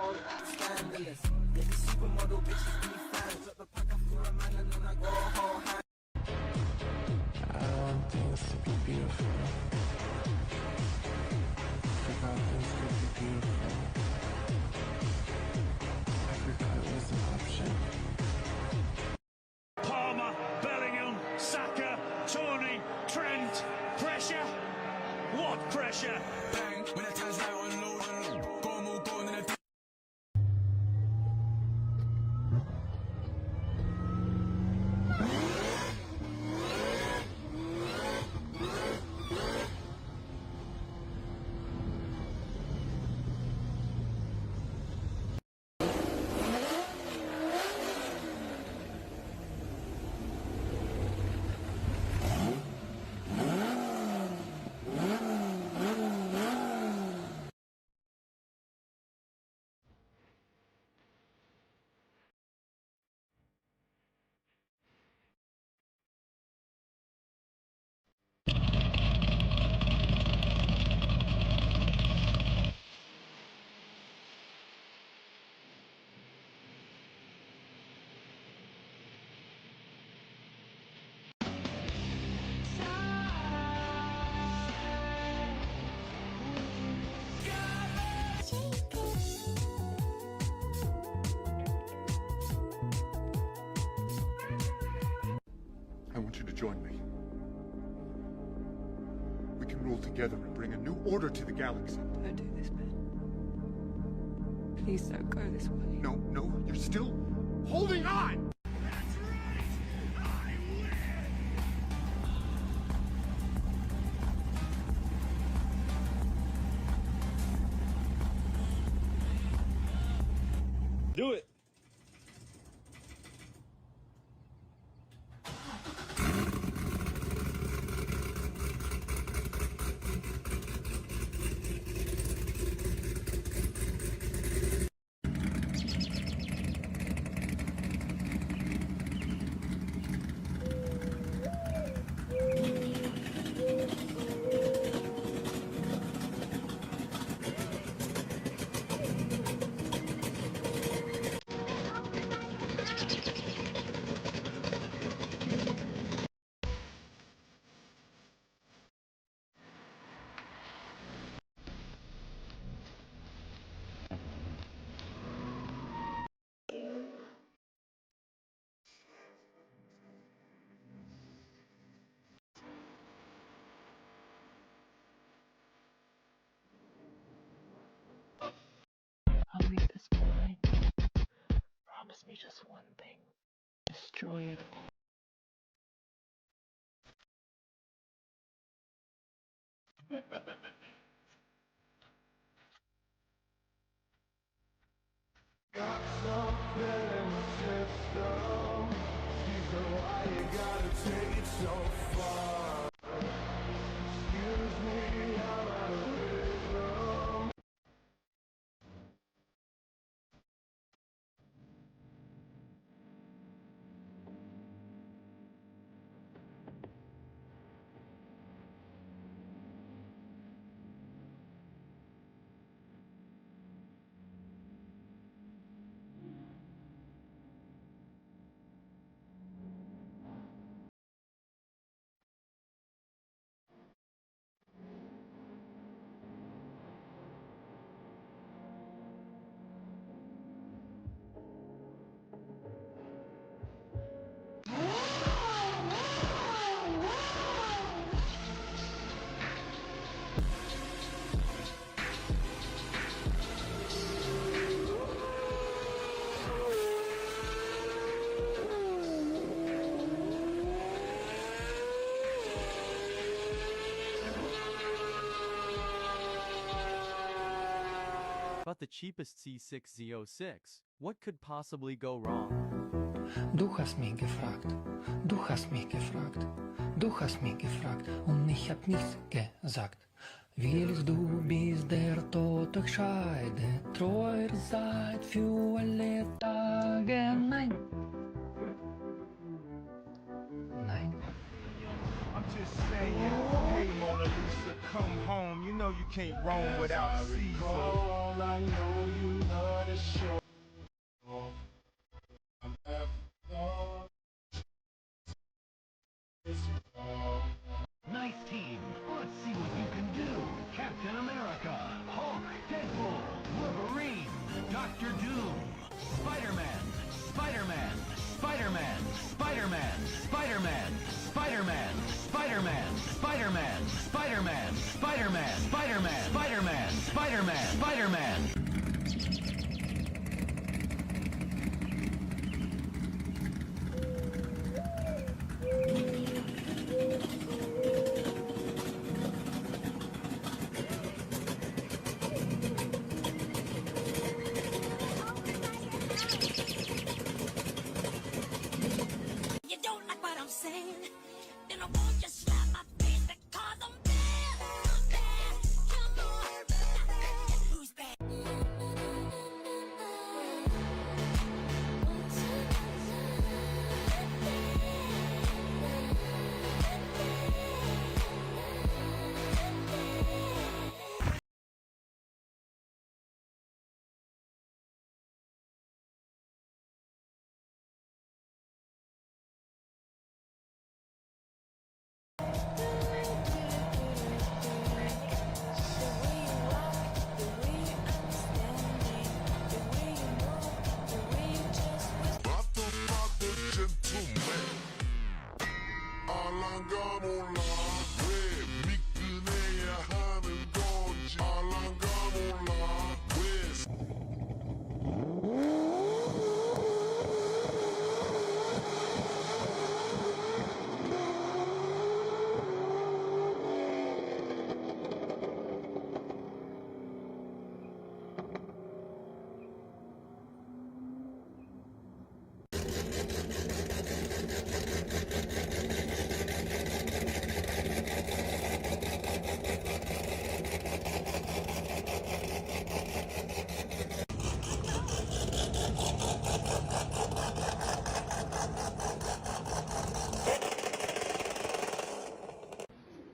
Scandalous. Yeah, the supermodel bitches be fans. Drop the pack up for a man and then I go whole hand. I want things to be beautiful. Forgot things could be beautiful. I forgot it was an option. Palmer, Bellingham, Saka, Tony, Trent, pressure. What pressure? Bang, when the time's right on load and go more goal than a I want you to join me. We can rule together and bring a new order to the galaxy. Don't do this, Ben. Please don't go this way. No, no, you're still holding on! That's right! I win! Do it! I'll leave this behind. Promise me just one thing. Destroy it all. Got something in the system. Caesar, why you gotta take it so far? Excuse me, I'm out of rhythm. But the cheapest C6Z06. What could possibly go wrong? Du hast mich gefragt, du hast mich gefragt, du hast mich gefragt und ich hab nichts gesagt. Willst du bis der Tod euch scheide, treuer seid für alle Tage? Nein. Nein. I'm just saying, hey Mona Lisa, come home. You know you can't roam without Caesar. All I know you love is Nice team. Let's see what you can do. Captain America, Hulk, Deadpool, Wolverine, Doctor Doom, Spider-Man, Spider-Man, Spider-Man, Spider-Man, Spider-Man, Spider-Man, Spider-Man, Spider-Man, Spider-Man, Spider-Man, Spider-Man, Spider-Man, Spider-Man, Spider-Man. You don't like what I'm saying, then I won't just slap my face because I'm bad. I'm bad. Come on. Who's bad?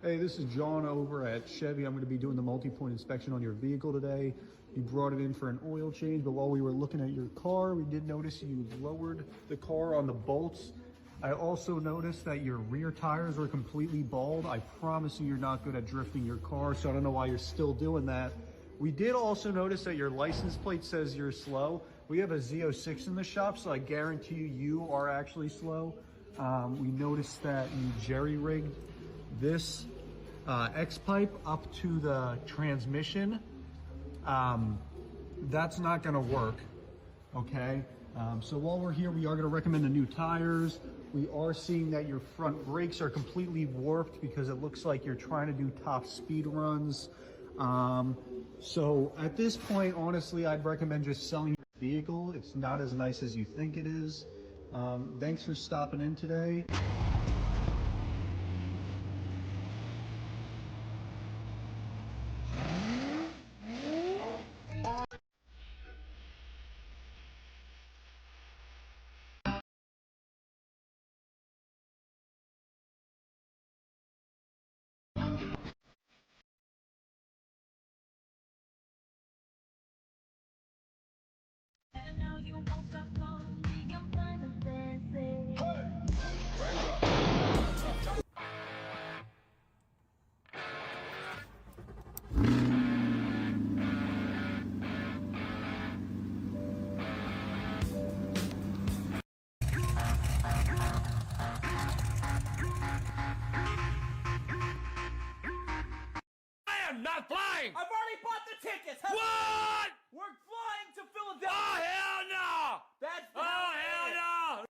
Hey, this is John over at Chevy. I'm going to be doing the multi-point inspection on your vehicle today. You brought it in for an oil change, but while we were looking at your car, we did notice you lowered the car on the bolts. I also noticed that your rear tires were completely bald. I promise you, you're not good at drifting your car, so I don't know why you're still doing that. We did also notice that your license plate says you're slow. We have a Z06 in the shop, so I guarantee you are actually slow. We noticed that you jerry-rigged this X-pipe up to the transmission. That's not gonna work, okay? So while we're here, we are gonna recommend the new tires. We are seeing that your front brakes are completely warped because it looks like you're trying to do top speed runs. So at this point, honestly, I'd recommend just selling your vehicle. It's not as nice as you think it is. Thanks for stopping in today. I am not flying! I've already bought the tickets. What? We're flying to Philadelphia. Oh, hell no! That's the Oh, hell no!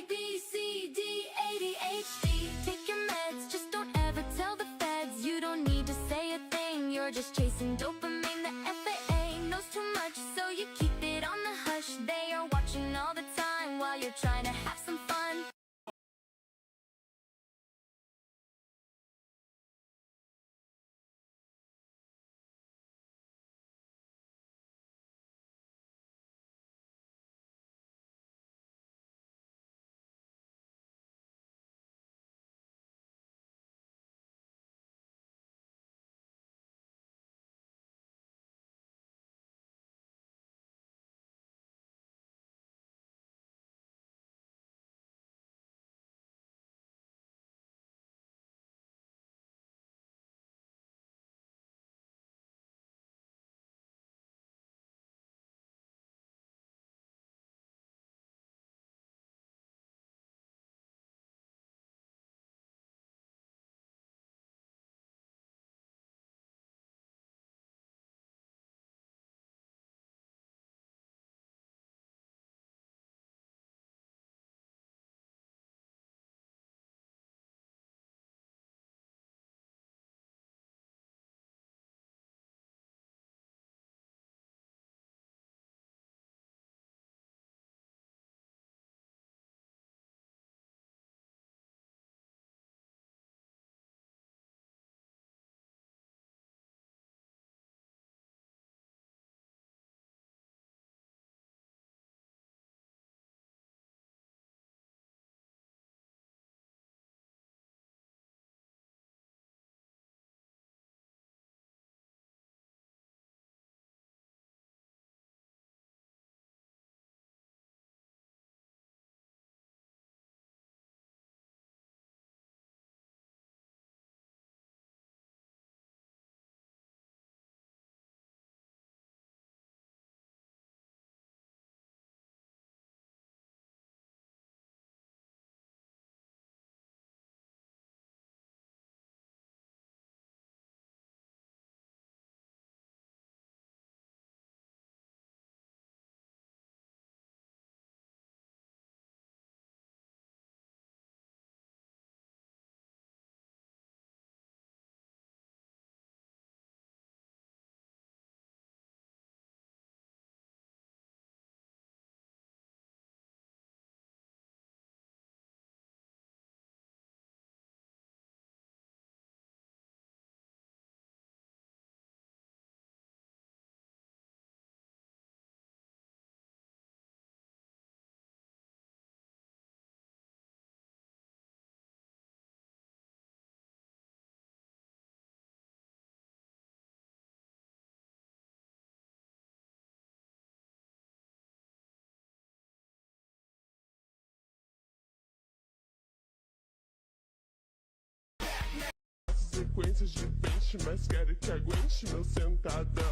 A, B, C, D, ADHD. Take your meds, just don't ever tell the feds. You don't need to say a thing, you're just chasing dopamine. The FAA knows too much, so you keep it on the hush. They are watching all the time while you're trying to have some fun. Sequências de peixe, mas quero que aguente meu sentadão.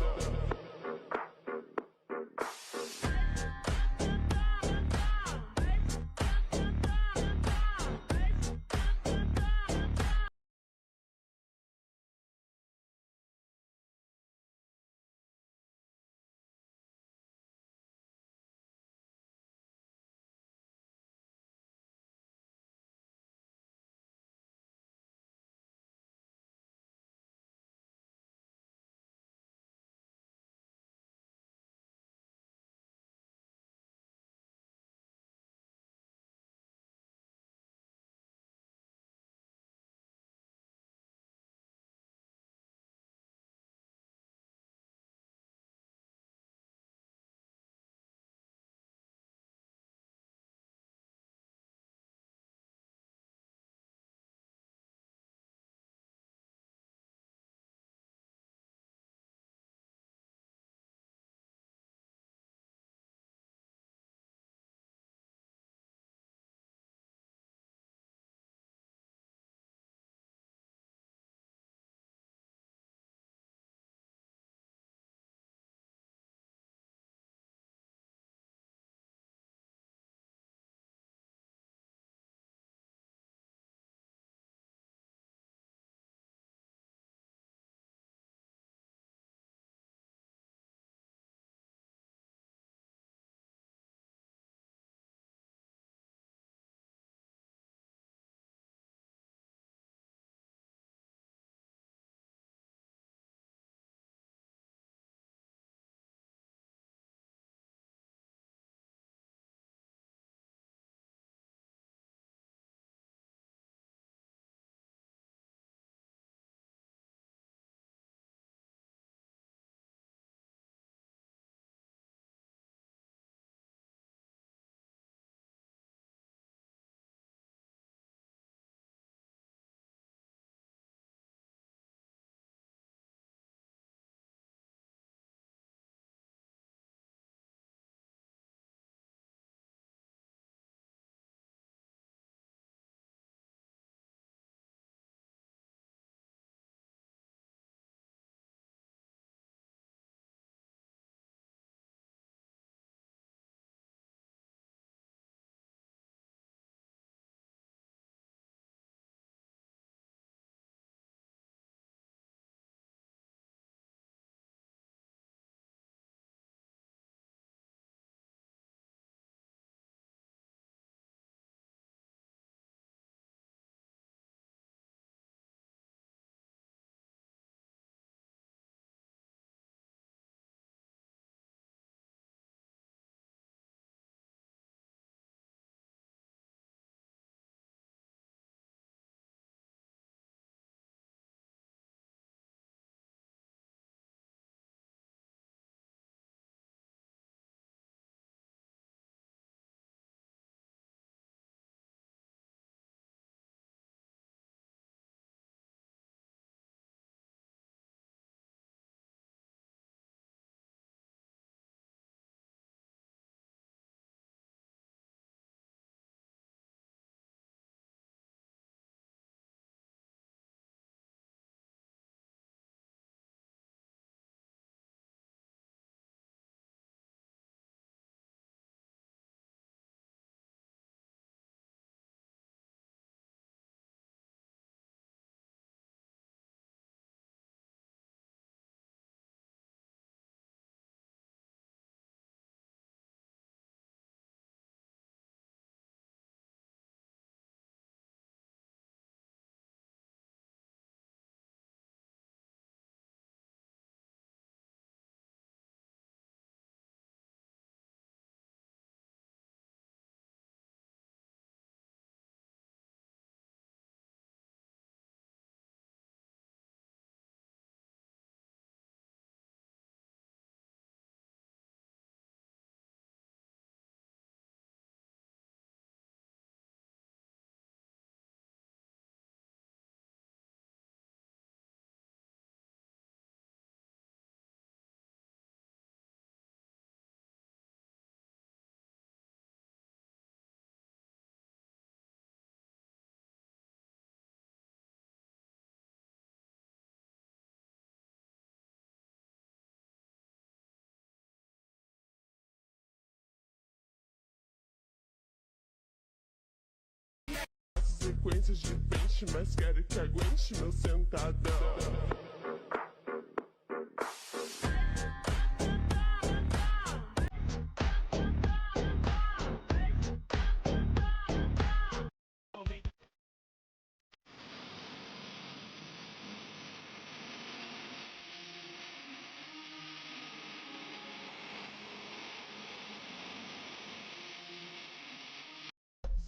Sequências de peixe, mas quero que aguente meu sentadão.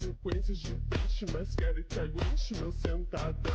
Sequências de peixe, mas quero que aguente meu sentadão.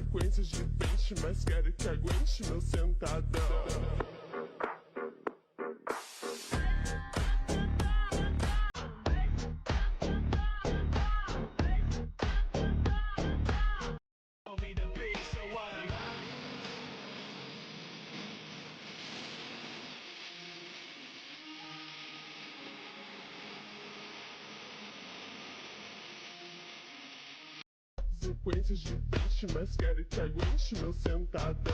Sequências de peixe, mas quero que aguente meu sentadão. Sequências de peixe, mas quero que aguente meu sentadão.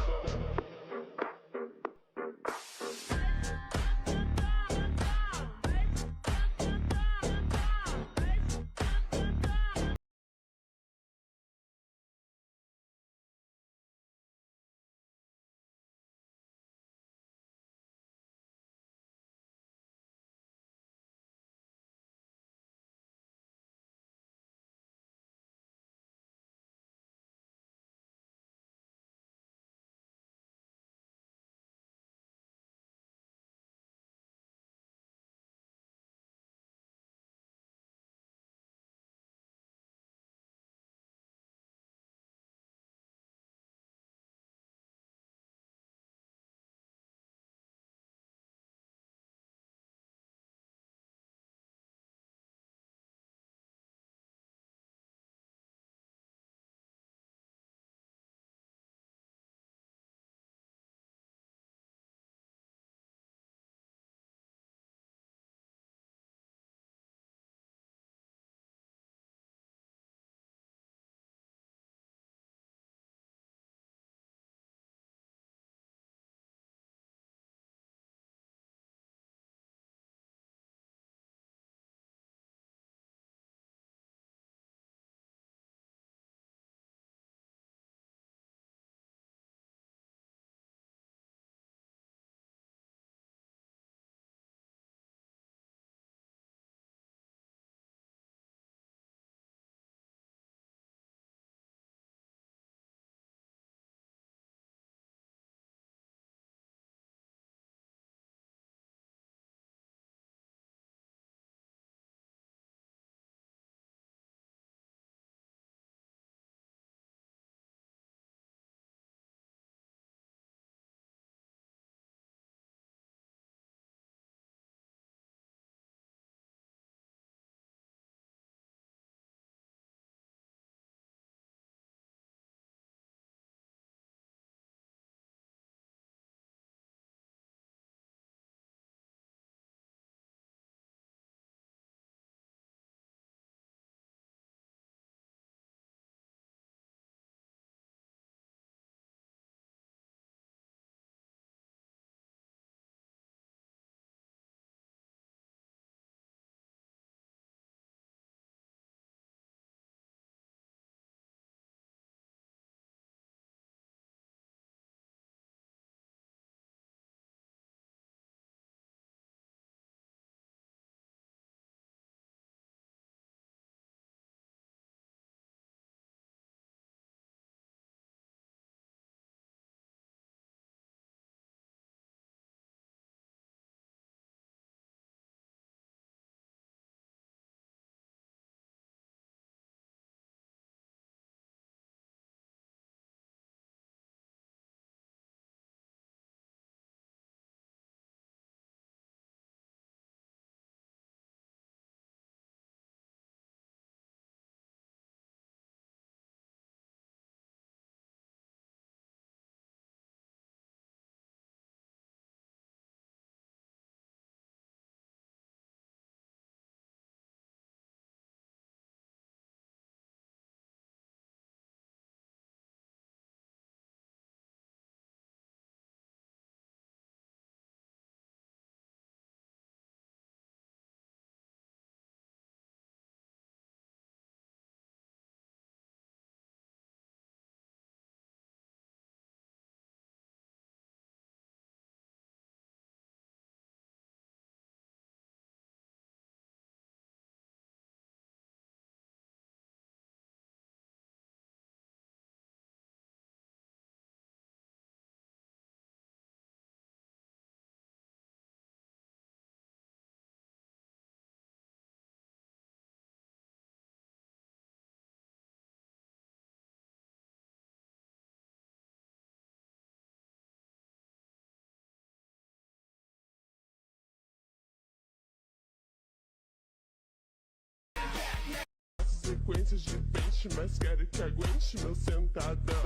Sequências de peixe, mas quero que aguente meu sentadão.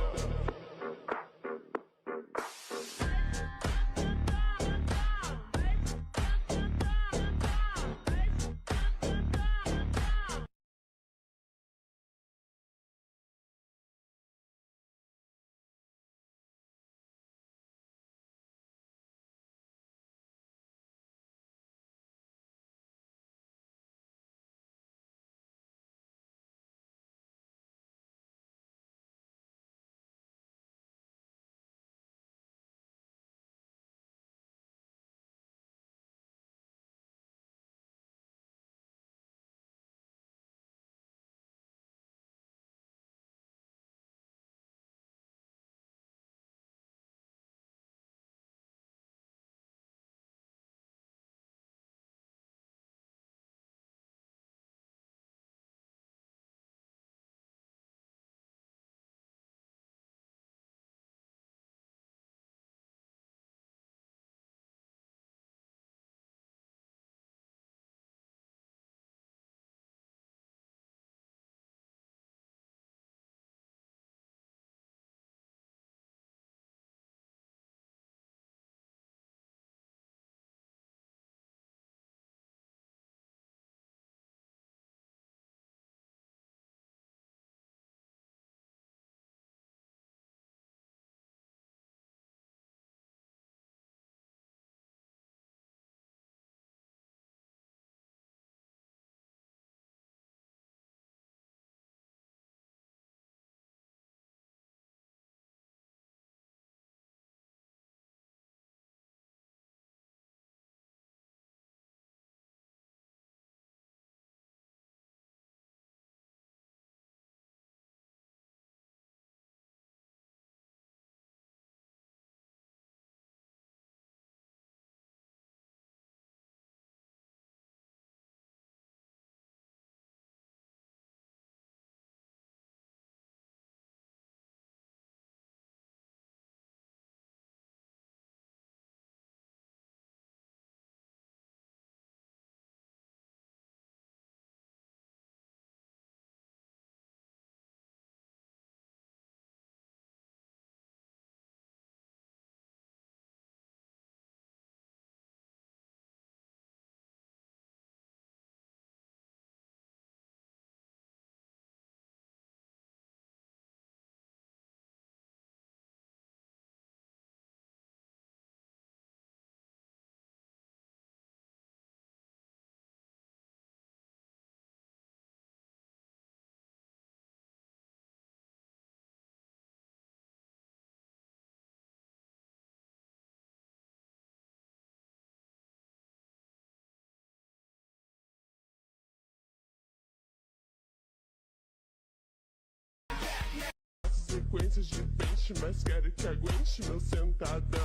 Sequências de peixe, mas quero que aguente meu sentadão.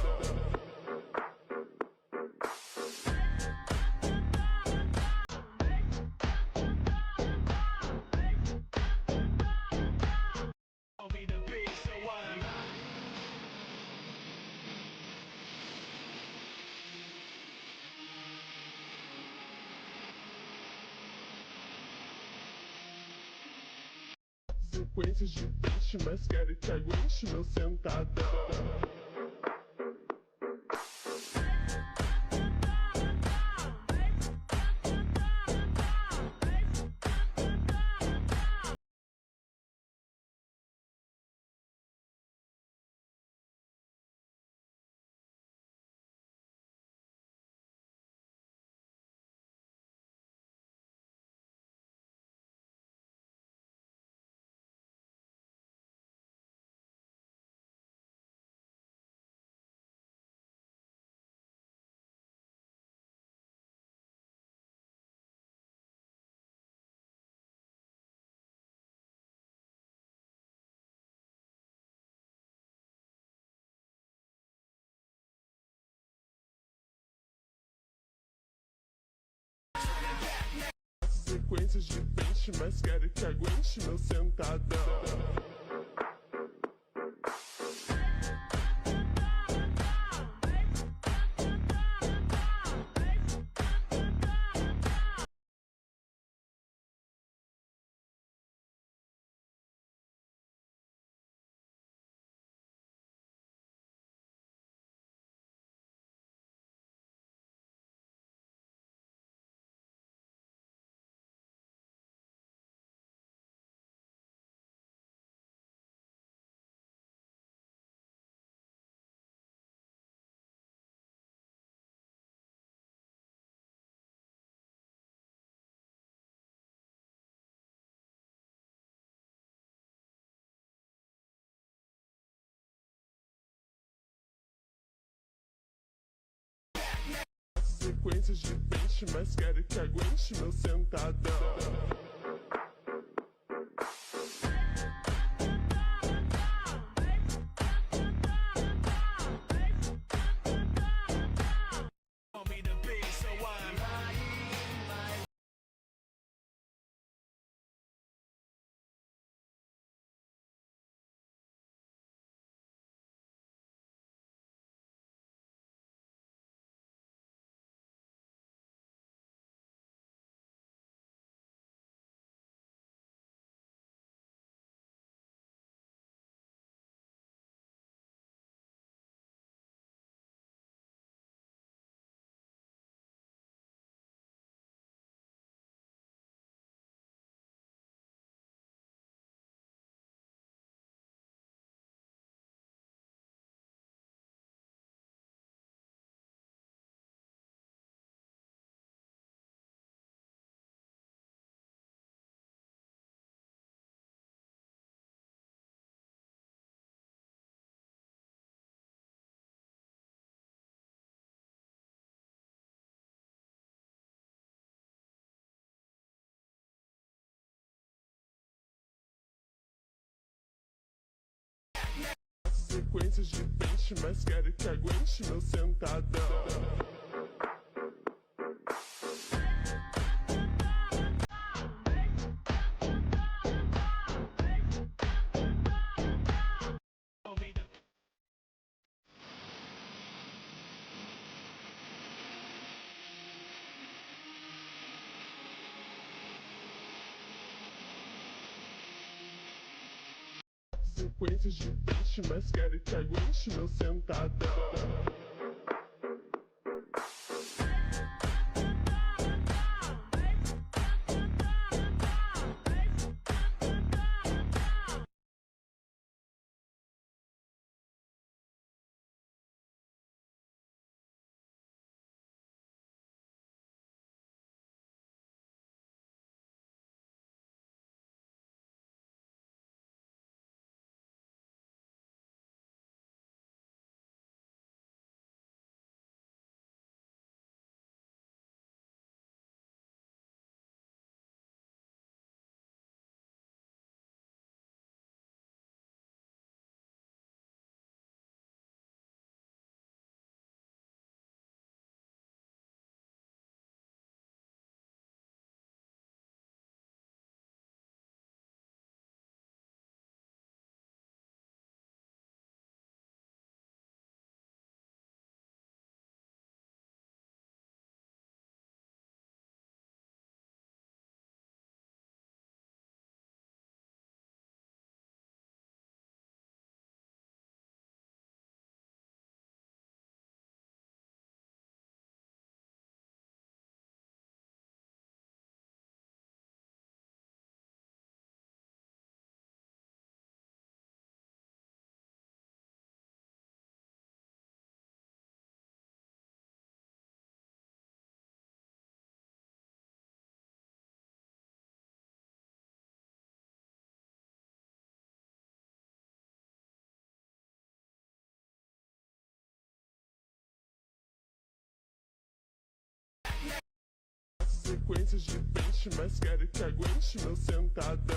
Sequências de peixe, mas quero que aguente meu sentadão. Sequências de peixe, mas quero que aguente meu sentadão. Sequências de peixe, mas quero que aguente meu sentadão. Sequências de peixe, mas quero que aguente meu sentadão. Sequências de peixe, mas quero que aguente meu sentadão. Sequências de peixe, mas quero que aguente meu sentadão.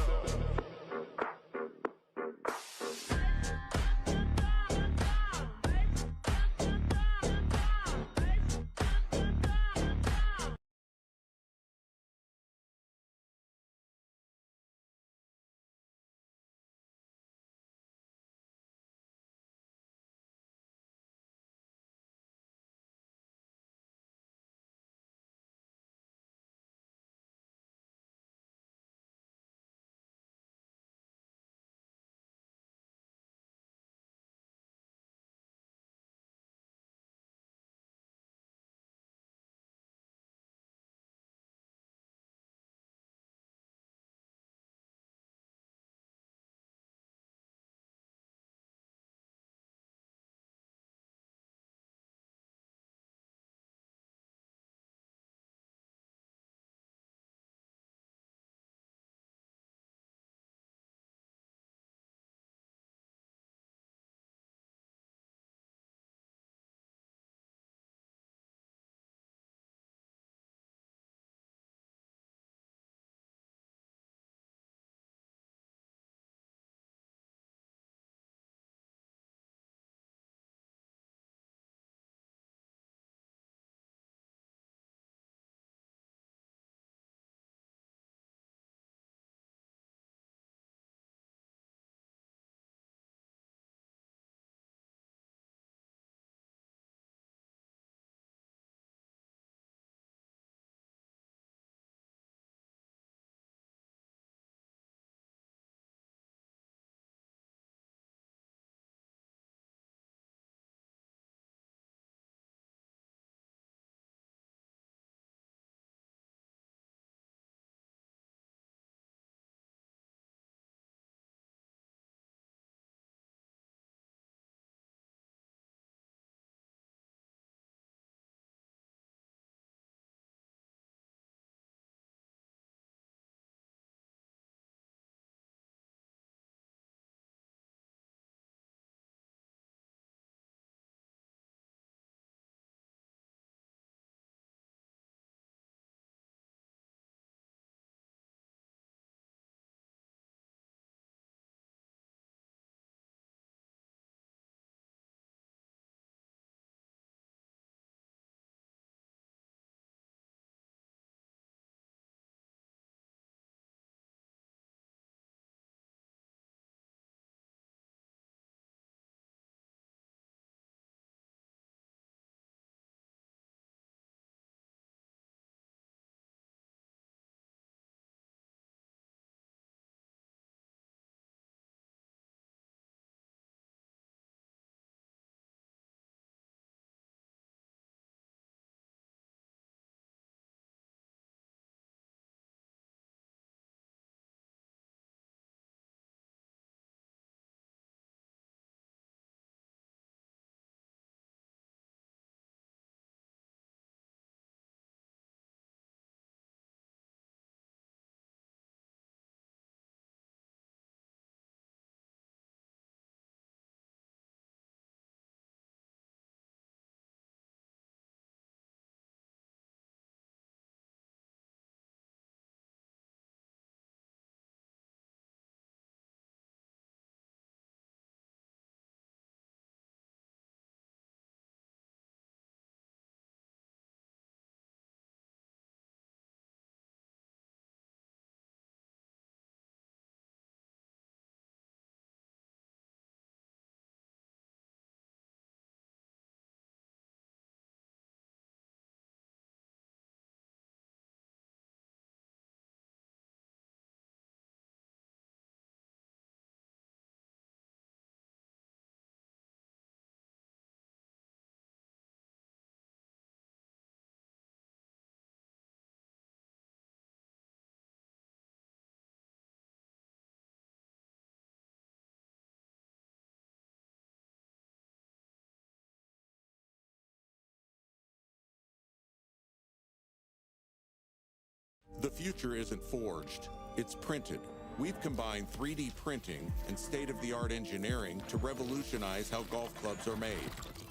The future isn't forged, it's printed. We've combined 3D printing and state-of-the-art engineering to revolutionize how golf clubs are made.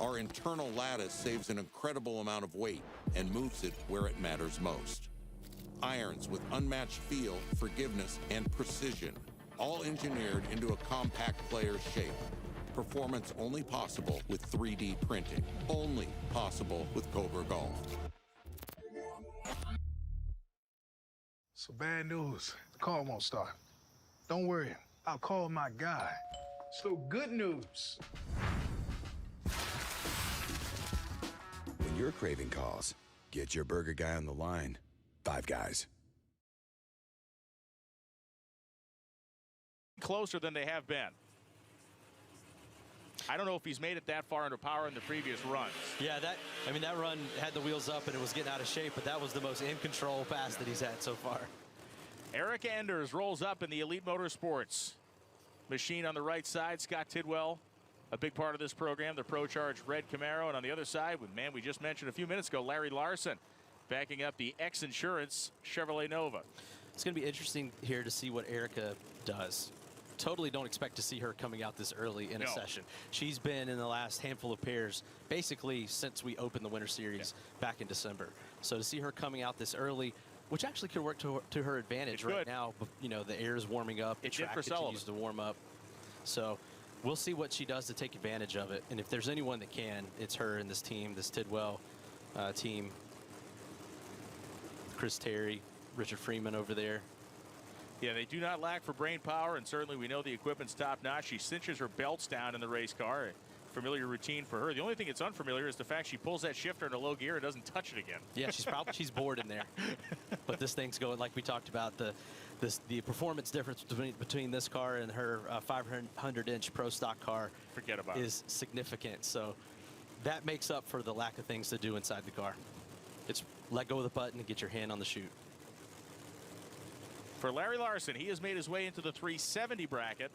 Our internal lattice saves an incredible amount of weight and moves it where it matters most. Irons with unmatched feel, forgiveness, and precision, all engineered into a compact player's shape. Performance only possible with 3D printing. Only possible with Cobra Golf. So bad news. The car won't start. Don't worry. I'll call my guy. So good news. When you're craving calls, get your burger guy on the line. Five Guys. Closer than they have been. I don't know if he's made it that far under power in the previous runs. Yeah, that run had the wheels up and it was getting out of shape, but that was the most in control pass that he's had so far. Eric Enders rolls up in the Elite Motorsports machine on the right side. Scott Tidwell, a big part of this program, the Pro Charged red Camaro. And on the other side, with man we just mentioned a few minutes ago, Larry Larson, backing up the X Insurance Chevrolet Nova. It's going to be interesting here to see what Erica does. Totally don't expect to see her coming out this early in a session. She's been in the last handful of pairs basically since we opened the Winter Series back in December. So to see her coming out this early, which actually could work to her advantage right now. You know, the air is warming up. The track continues to warm up. So we'll see what she does to take advantage of it. And if there's anyone that can, it's her in this team, this Tidwell team. Chris Terry, Richard Freeman over there. Yeah, they do not lack for brain power, and certainly we know the equipment's top-notch. She cinches her belts down in the race car. A familiar routine for her. The only thing that's unfamiliar is the fact she pulls that shifter in a low gear and doesn't touch it again. Yeah, she's bored in there. But this thing's going, like we talked about, the performance difference between this car and her 500-inch Pro Stock car is significant. So that makes up for the lack of things to do inside the car. It's let go of the button and get your hand on the chute. For Larry Larson, he has made his way into the 370 bracket.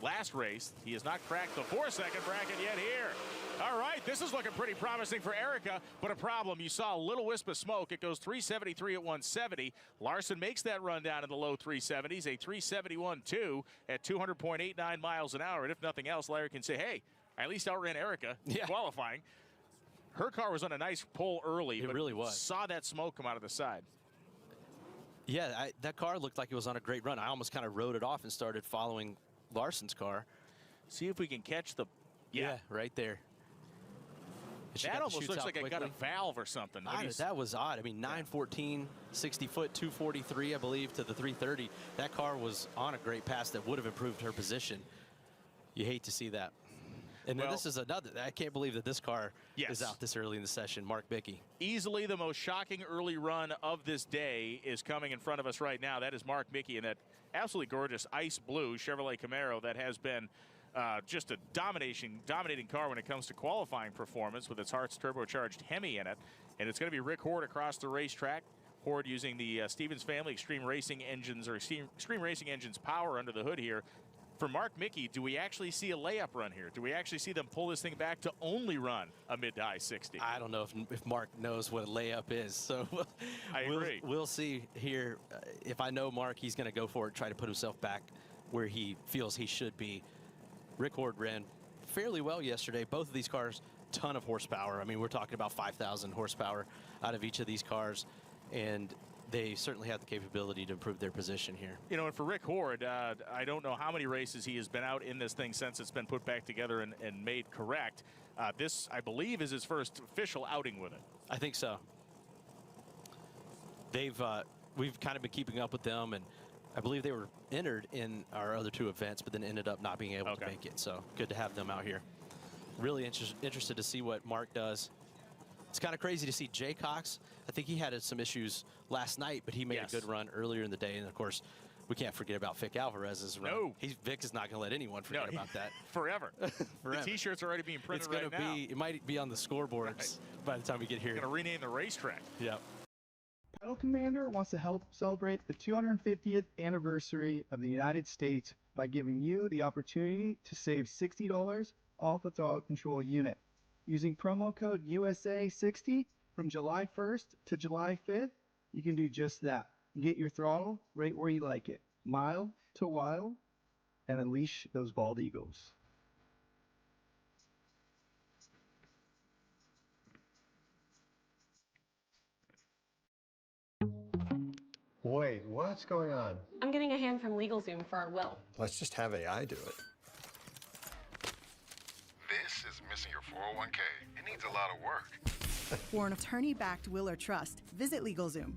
Last race, he has not cracked the 4-second bracket yet here. All right, this is looking pretty promising for Erica, but a problem. You saw a little wisp of smoke. It goes 373 at 170. Larson makes that run down in the low 370s, a 371.2 at 200.89 miles an hour. And if nothing else, Larry can say, hey, I at least outran Erica qualifying. Her car was on a nice pull early. It really was. Saw that smoke come out of the side. Yeah, that car looked like it was on a great run. I almost kind of rode it off and started following Larson's car. See if we can catch the... Yeah, right there. That almost looks like it got a valve or something. That was odd. I mean, 914, 60 foot, 243, I believe, to the 330. That car was on a great pass that would have improved her position. You hate to see that. And then this is another. I can't believe that this car is out this early in the session. Mark Bickey. Easily the most shocking early run of this day is coming in front of us right now. That is Mark Bickey in that absolutely gorgeous ice blue Chevrolet Camaro that has been just a dominating car when it comes to qualifying performance with its Hartz turbocharged Hemi in it. And it's going to be Rick Horde across the racetrack. Horde using the Stevens family Extreme Racing Engines or Extreme Racing Engines power under the hood here. For Mark Mickey, do we actually see a layup run here? Do we actually see them pull this thing back to only run a mid to high 60? I don't know if Mark knows what a layup is. So I agree. We'll see here. If I know Mark, he's going to go for it, try to put himself back where he feels he should be. Rick Horde ran fairly well yesterday. Both of these cars, ton of horsepower. I mean, we're talking about 5,000 horsepower out of each of these cars. And they certainly have the capability to improve their position here. You know, and for Rick Horde, I don't know how many races he has been out in this thing since it's been put back together and made correct. This, I believe, is his first official outing with it. I think so. We've kind of been keeping up with them, and I believe they were entered in our other two events, but then ended up not being able to make it. So good to have them out here. Really interested to see what Mark does. It's kind of crazy to see Jay Cox. I think he had some issues last night, but he made a good run earlier in the day. And, of course, we can't forget about Vic Alvarez's run. No. Vic is not going to let anyone forget about that. Forever. Forever. The T-shirt's already being printed right now. It might be on the scoreboards by the time we get here. Going to rename the racetrack. Yep. Pedal Commander wants to help celebrate the 250th anniversary of the United States by giving you the opportunity to save $60 off a throttle control unit. Using promo code USA60 from July 1st to July 5th, you can do just that. Get your throttle right where you like it. Mild to wild, and unleash those bald eagles. Wait, what's going on? I'm getting a hand from LegalZoom for our will. Let's just have AI do it. This is missing your 401k. It needs a lot of work. For an attorney-backed will or trust, visit LegalZoom.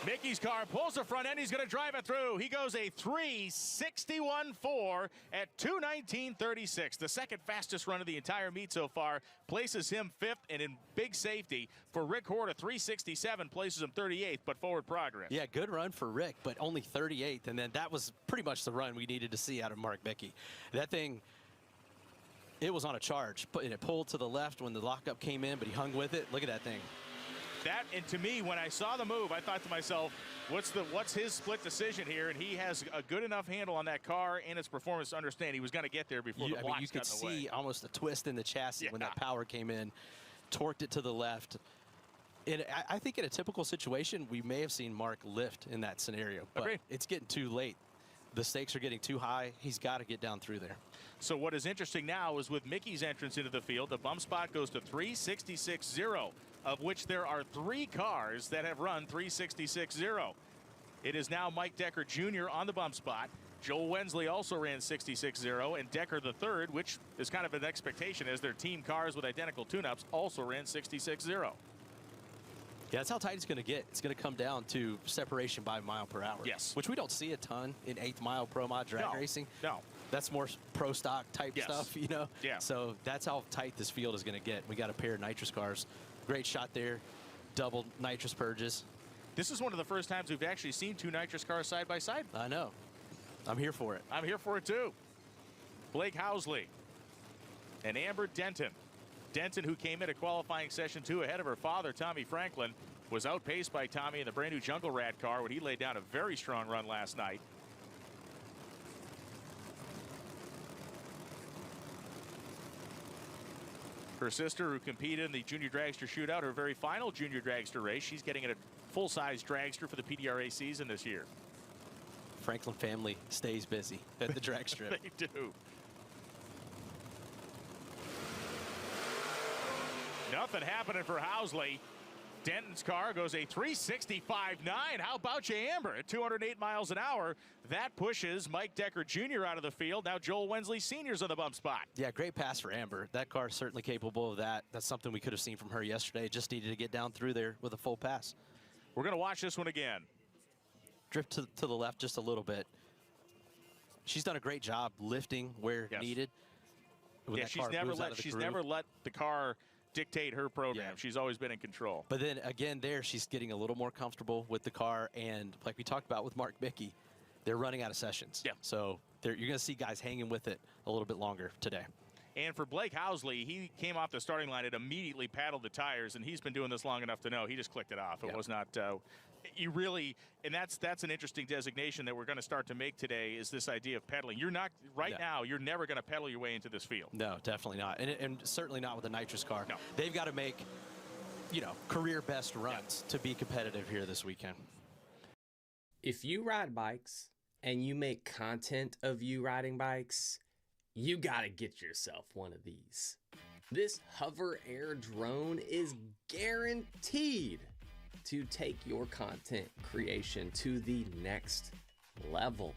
Mickey's car pulls the front end. He's going to drive it through. He goes a 3:61.4 at 2:19.36. The second fastest run of the entire meet so far. Places him fifth, and in big safety for Rick Hort, a 3:67 places him 38th, but forward progress. Yeah, good run for Rick, but only 38th, and then that was pretty much the run we needed to see out of Mark Mickey. That thing, it was on a charge, and it pulled to the left when the lockup came in, but he hung with it. Look at that thing. That, and to me, when I saw the move, I thought to myself, what's his split decision here? And he has a good enough handle on that car and its performance to understand he was going to get there before the blocks you could got in the way. see almost a twist in the chassis when that power came in, torqued it to the left. I think in a typical situation, we may have seen Mark lift in that scenario, but it's getting too late. The stakes are getting too high. He's got to get down through there. So what is interesting now is with Mickey's entrance into the field, the bump spot goes to 3:66.0. Of which there are 3 cars that have run 3:66.0. It is now Mike Decker Jr. on the bump spot. Joel Wensley also ran 66.0, and Decker the third, which is kind of an expectation as their team cars with identical tune-ups, also ran 66.0. Yeah, that's how tight it's going to get. It's going to come down to separation by mile per hour. Yes. Which we don't see a ton in 8th mile pro mod drag racing. No. That's more pro stock type stuff, you know? Yeah. So that's how tight this field is going to get. We got a pair of nitrous cars. Great shot there. Double nitrous purges. This is one of the first times we've actually seen 2 nitrous cars side by side. I know. I'm here for it. I'm here for it too. Blake Housley and Amber Denton. Denton, who came into qualifying session 2 ahead of her father, Tommy Franklin, was outpaced by Tommy in the brand new Jungle Rat car when he laid down a very strong run last night. Her sister, who competed in the Junior Dragster Shootout, her very final Junior Dragster race, she's getting a full-size dragster for the PDRA season this year. Franklin family stays busy at the drag strip. They do. Nothing happening for Housley. Denton's car goes a 3:65.9. How about you, Amber? At 208 miles an hour, that pushes Mike Decker Jr. out of the field. Now Joel Wensley Sr.'s on the bump spot. Yeah, great pass for Amber. That car is certainly capable of that. That's something we could have seen from her yesterday. Just needed to get down through there with a full pass. We're going to watch this one again. Drift to the left just a little bit. She's done a great job lifting where needed. Yeah, she's never let the car dictate her program. Yeah. She's always been in control. But then again there, she's getting a little more comfortable with the car, and like we talked about with Mark Mickey, they're running out of sessions. Yeah. So you're going to see guys hanging with it a little bit longer today. And for Blake Housley, he came off the starting line and immediately paddled the tires, and he's been doing this long enough to know he just clicked it off. It was not you really, and that's an interesting designation that we're going to start to make today, is this idea of pedaling. You're not now, you're never going to pedal your way into this field. No, definitely not. And certainly not with a nitrous car. No. They've got to make, career best runs to be competitive here this weekend. If you ride bikes and you make content of you riding bikes, you got to get yourself one of these. This Hover Air drone is guaranteed to take your content creation to the next level.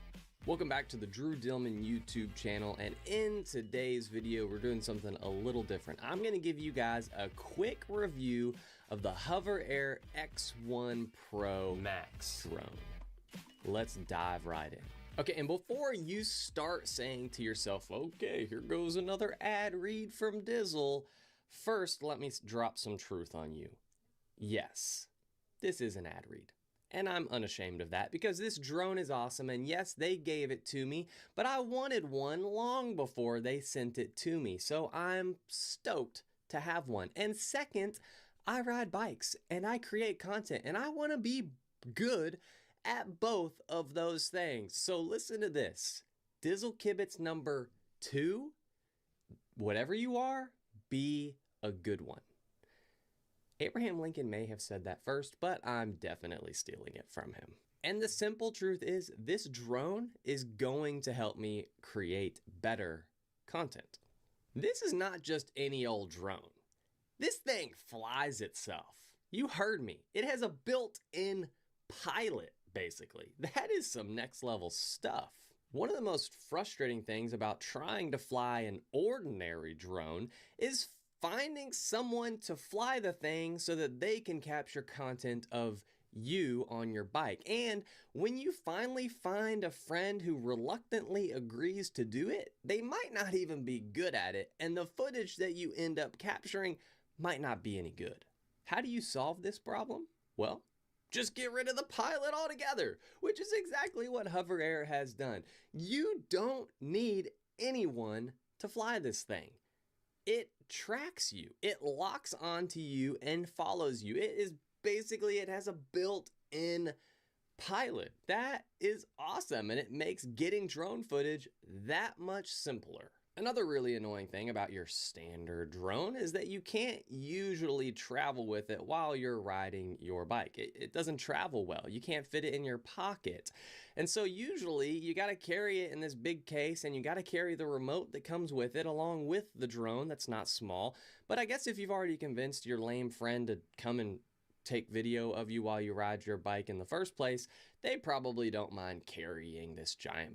Welcome back to the Drew Dillman YouTube channel, and in today's video we're doing something a little different. I'm going to give you guys a quick review of the Hover Air X1 Pro Max drone. Let's dive right in. Okay, and before you start saying to yourself, okay, here goes another ad read from Dizzle, first let me drop some truth on you. Yes, this is an ad read, and I'm unashamed of that because this drone is awesome, and yes, they gave it to me, but I wanted one long before they sent it to me, so I'm stoked to have one. And second, I ride bikes, and I create content, and I want to be good at both of those things. So listen to this. Dizzle Kibitz number 2, whatever you are, be a good one. Abraham Lincoln may have said that first, but I'm definitely stealing it from him. And the simple truth is, this drone is going to help me create better content. This is not just any old drone. This thing flies itself. You heard me. It has a built-in pilot, basically. That is some next level stuff. One of the most frustrating things about trying to fly an ordinary drone is finding someone to fly the thing so that they can capture content of you on your bike. And when you finally find a friend who reluctantly agrees to do it, they might not even be good at it, and the footage that you end up capturing might not be any good. How do you solve this problem? Well, just get rid of the pilot altogether, which is exactly what Hover Air has done. You don't need anyone to fly this thing. It tracks you. It locks onto you and follows you. It has a built-in pilot. That is awesome, and it makes getting drone footage that much simpler. Another really annoying thing about your standard drone is that you can't usually travel with it while you're riding your bike. It doesn't travel well. You can't fit it in your pocket. And so usually you got to carry it in this big case, and you got to carry the remote that comes with it along with the drone that's not small. But I guess if you've already convinced your lame friend to come and take video of you while you ride your bike in the first place, they probably don't mind carrying this giant